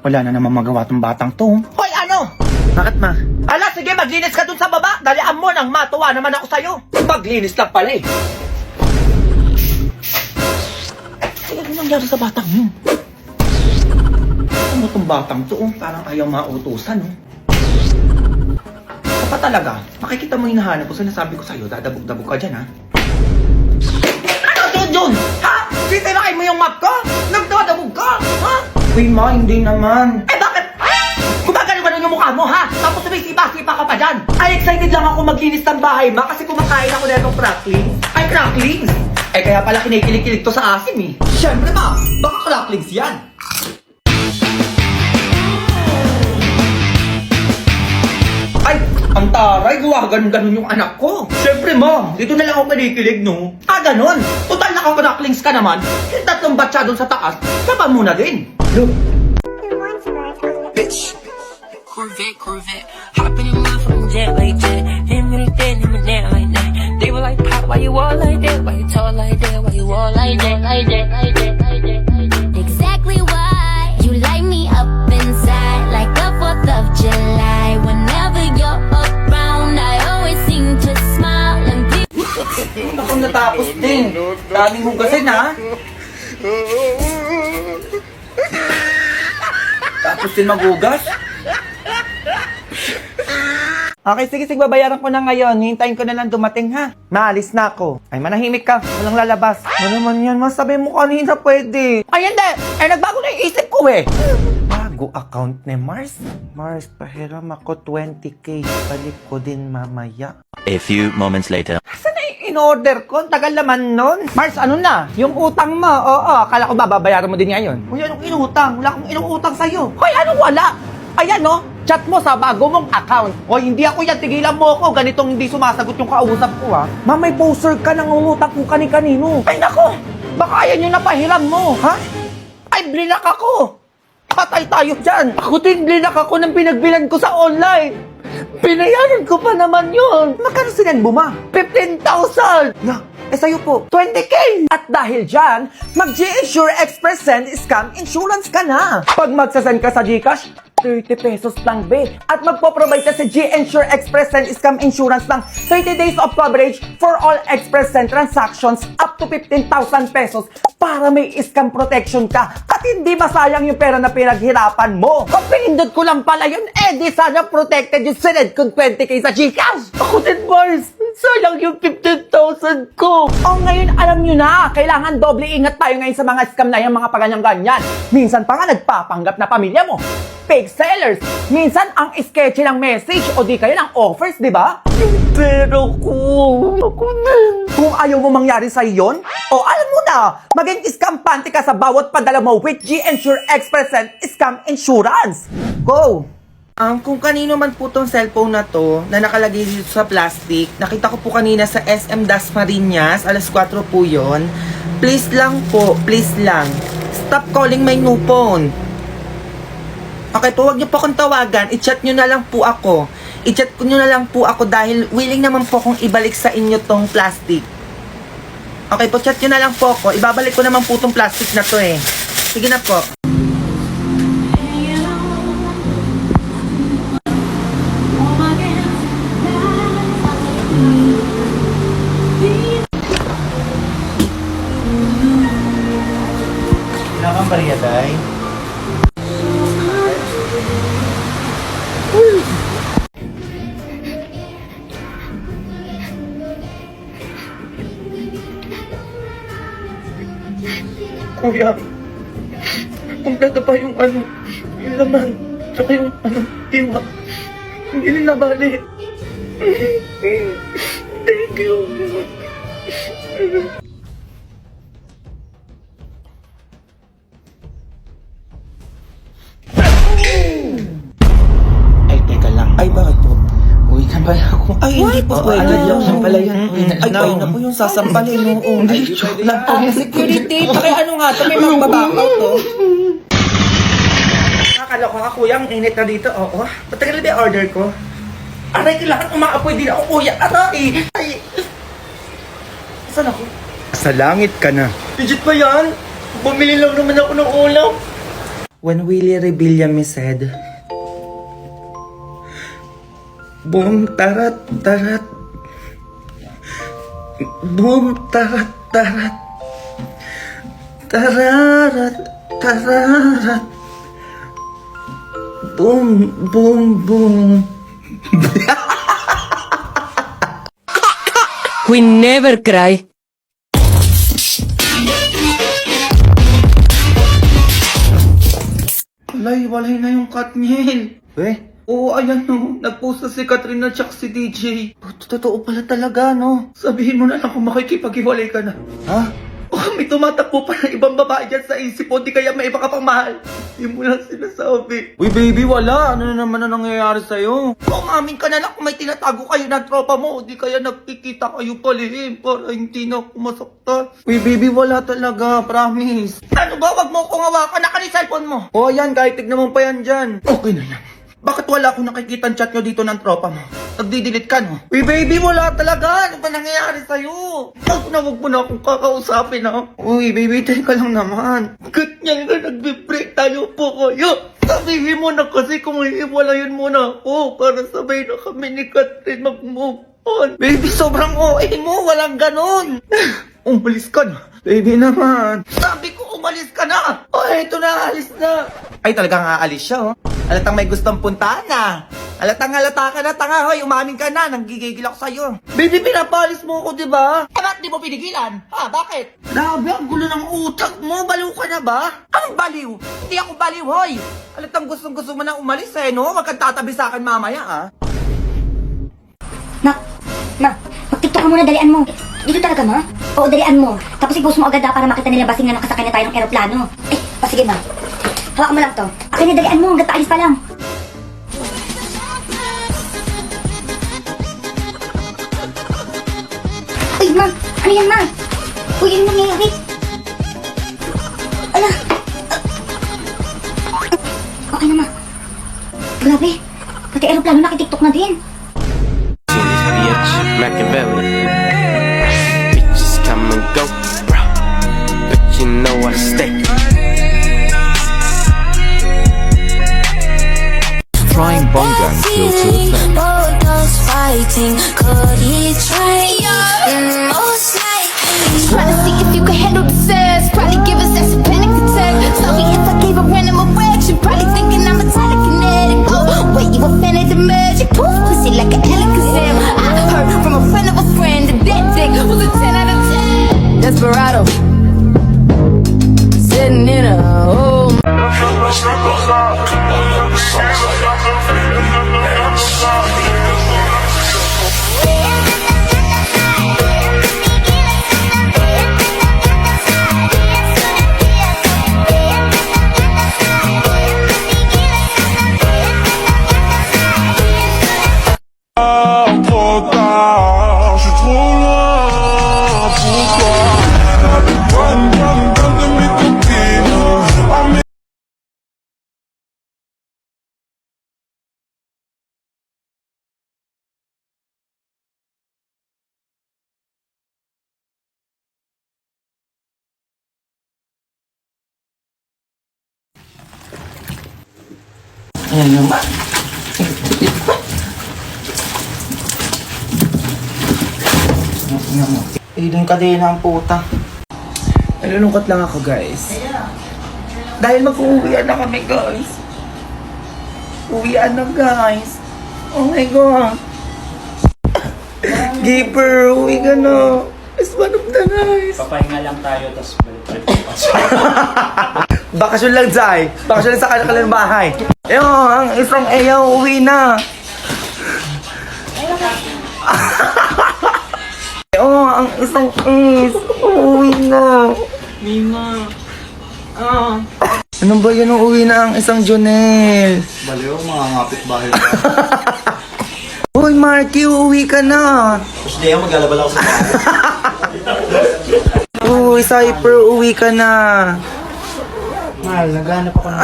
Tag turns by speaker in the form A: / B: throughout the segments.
A: Wala na naman magawa tong batang to.
B: Hoy, ano?
A: Bakit ma?
B: Ala, sige, maglinis ka dun sa baba. Dalian mo nang matuwa naman ako sa'yo. Maglinis lang pala eh.
A: Ano nangyari sa batang yun? Ano tong batang to? Parang ayaw mautusan, oh. Pa talaga, makikita mo hinahanap ko, sinasabi ko sa'yo, dadabog-dabog ka dyan, ha?
B: Ano yun? Ha? Sisirain mo yung map ko? Nagdadabog ka? Ha?
A: Uy ma, hindi naman.
B: Eh bakit? Gumagano-gano yung mukha mo, ha? Tapos sumisipa-sipa ka pa dyan. Ay, excited lang ako maglinis ng bahay, ma, kasi kumakain ako na itong cracklings. Ay, cracklings? Eh, kaya pala kinikilig-kilig to sa asim, eh. Siyempre, ma, baka cracklings yan. Ay, ang taray, gawa-ganon-ganon yung anak ko. Siyempre, ma, dito na lang ako kinikilig, no? Ah, ganon? Total naka-cracklings ka naman. Yung tatlong batsa doon sa taas, saba mo na din. Look.
C: Bitch. Corvette. Hopping in my phone jet like that. Him and that like that. They were like, Pop, why you all like that? Why you tall like that? Why you all like that?
D: Exactly why you light me up inside like the 4th of July. Whenever you're around, I always seem to smile and be.
B: Ako natapos din. Daming hugasin, ha? Tapos din maghugas? Okay, sige, babayaran ko na ngayon. Hintayin ko na lang dumating, ha? Maalis na ako. Ay, manahimik ka. Walang lalabas. Ano naman yan? Masabi mo kanina pwede. Ay, hindi. Eh, nagbago na yung isip ko, eh. Bago account ni Mars. Mars, pahiram ako 20k. Balik ko din mamaya.
E: A few moments later.
B: Saan na yung in-order ko? Tagal naman nun. Mars, ano na? Yung utang mo. Oo, akala ko babayaran mo din ngayon. Uy, anong inutang? Wala akong inutang sa'yo. Hoy, anong wala? Ayan, no? Chat mo sa bago mong account. O, hindi ako yan. Tigilan mo ako. Ganitong hindi sumasagot yung kausap ko, ha? Ma, may poster ka ng umutang kung kani-kanino. Ay, nako! Baka ayan yung napahiram mo, ha? Ay, blinak ako! Patay tayo dyan! Ako din blinak ako ng pinagbilan ko sa online! Pinayaran ko pa naman yun! Magkano sinend mo, ma? 15,000! Na, sa'yo po, 20k! At dahil dyan, mag-G-Insure Express Send Scam Insurance ka na! Pag magsasend ka sa GCash, 30 pesos lang, be. At magpo-provide ka sa G-Insure Express Send Scam Insurance ng 30 days of coverage for all Express Send transactions up to 15,000 pesos para may scam protection ka at hindi masayang yung pera na pinaghirapan mo. Kung pinindot ko lang pala yun, di sana protected yung sinend kung 20k sa GCash. Ako din, Mars. Sayang yung 15,000 ko. O ngayon, alam nyo na, kailangan doble ingat tayo ngayon sa mga scam na yung mga paganyan-ganyan. Minsan pa nga nagpapanggap na pamilya mo. Fake sellers. Minsan ang sketchy ng message o di kaya ng offers, di ba? Yung pera ko. Ako na. Kung ayaw mo mangyari sa iyon, o alam mo na, maging iskampante ka sa bawat padala mo with G-Insure Express Send Scam Insurance. Go! Kung kanino man po tong cellphone na to, na nakalagay dito sa plastic, nakita ko po kanina sa SM Dasmariñas, alas 4 po yon. Please lang po, please lang. Stop calling my new phone. Okay po, huwag niyo po akong tawagan. I-chat niyo na lang po ako. I-chat niyo na lang po ako dahil willing naman po akong ibalik sa inyo tong plastic. Okay po, chat niyo na lang po ako. Ibabalik ko naman po tong plastic na to eh. Sige na po.
A: Wala kang bariya, day.
B: Kuya, kompleto pa yung yung laman, tsaka yung tiwa. Hindi rin nabali. Thank you.
A: Ay, teka lang.
B: Ay, bakit po?
A: Uwi na pala ako.
B: Ay, hindi po
A: Oo,
B: pwede.
A: ano lang pala yan.
B: Ay, ayun na po yung sasampalin. Hindi, joke lang po. Security, ano nga to? May mga babakaw to. Akala ko nga, kuya, ang init na dito. Oo. Matagal na ba yung order ko? Aray, kailangan umaapoy din ako, kuya. Aray! Ay! Saan ako?
A: Sa langit ka na.
B: Legit ba yan? Bumili lang naman ako ng ulam.
A: When Willie Rebillame said, boom, tarat, tarat. Boom, tarat, tarat. Tararat, tararat. Boom, boom, boom.
C: We never cry.
A: Walay na yung Katniel. Oo, ayan no. Nag-post na si Katrina at si DJ. Totoo pala talaga, no? Sabihin mo na lang kung makikipag-iwalay ka na. Ha? Oh, may tumatakbo pa ng ibang babae dyan sa isip mo. Di kaya may iba ka pang mahal. Di mo lang sinasabi. Uy, baby, wala. Ano na naman na nangyayari sa'yo? Umamin ka na lang kung may tinatago kayo ng tropa mo. Di kaya nagkikita kayo palihim para hindi na ako masaktan. Uy, baby, wala talaga. Promise. Ano ba? Wag mo akong hawakan. Naka ni cellphone mo. O, yan. Kahit tignan mo pa yan dyan. Okay na yan. Bakit wala akong nakikita ang chat nyo dito ng tropa mo? Nagdi-delete ka, no? Uy, baby, wala talaga! Ano ba nangyayari sa'yo? Huwag mo na akong kakausapin, ha? Uy, baby, teka lang naman. Ganyan ka, nagbe-break tayo po kayo. Sabihin mo na kasi kung iiwalayan mo na ako para sabay na kami ni Catherine mag-move on. Baby, sobrang OA mo. Walang ganon. Umalis ka na. Baby naman. Sabi ko, umalis ka na. Oh, eto na, alis na. Ay, talagang aalis siya, oh. Halatang may gustong puntahan na. Halatang halata ka na, tanga, hoy. Umamin ka na. Nanggigigil ako sa'yo. Baby, pinapalis mo ako, diba? Bakit di mo pinigilan? Ha, bakit? Grabe, ang gulo ng utak mo. Baliw ka na ba? Anong baliw? Hindi ako baliw, hoy. Halatang gustong-gusto mo na umalis, eh, no? Wag kang tatabi sa akin mamaya, ah.
E: Ma, mag-tiktok ka muna, dalian mo. Dito talaga, ma? Oo, dalian mo. Tapos i-post mo agad para makita nila basing na nakasakay na tayo ng aeroplano. Sige, ma. Hawak mo lang to. Akin na, dalian mo. Hanggat paalis pa lang. Uy, ma. Ano yan, ma? Uy, ano nangyayari? Ala. Okay na, ma. Grabe. Pati aeroplano nakitiktok na din.
F: Bitch, Machiavelli. Bitches come and go, bro. But you know I stay.
G: Trying bonga until to offend.
D: Both us fighting, could he try? Most likely.
H: Trying to see if you can handle the sass. Probably give us that some panic attack. Sorry if I gave a random erection. Probably thinking I'm a telekinetic. Oh, wait, you a fan of the magic? Poof, pussy like an Alakazam. I heard from a friend of a friend that that dick was a 10 out of 10. Desperado. Sitting in a hole.
A: Ayan naman. Idong kadena ang puta. Nalulungkot lang ako, guys. Dahil mag-uwian na kami, guys. Uwian na, guys. Oh my God. Gipper, uwi ka na. It's one of the nice.
I: Papahinga lang tayo, tapos balik-balik pa.
A: Bakasyon lang, Zay. Bakasyon lang sa kanilang bahay. Eyo, ang isang ayaw, uwi na. Eyo, ang isang uwi na. Mima. Ano ba yun, uwi na ang isang Jonel?
I: Baliw, mga ngapit bahay.
A: Uy, Marky, uwi ka na.
I: Tapos di ako maglalabal ako sa bahay.
A: Uy, Cypher, uwi ka na.
I: Mahal, naghanap ako ng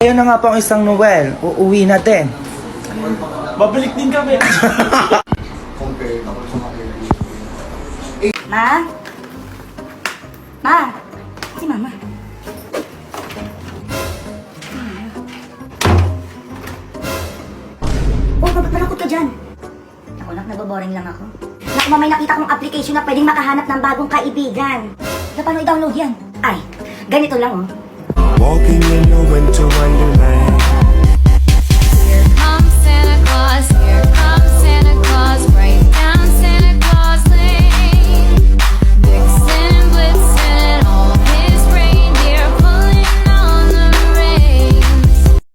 A: Ayun na nga po ang isang Noel. Uuwi na din.
I: babalik din kami.
E: Ma? Ma? Si mama. naboboring lang ako. Naku, may nakita kong application na pwedeng makahanap ng bagong kaibigan. Na paano i-download yan? Ay, ganito lang oh.
F: Walking in a winter wonderland.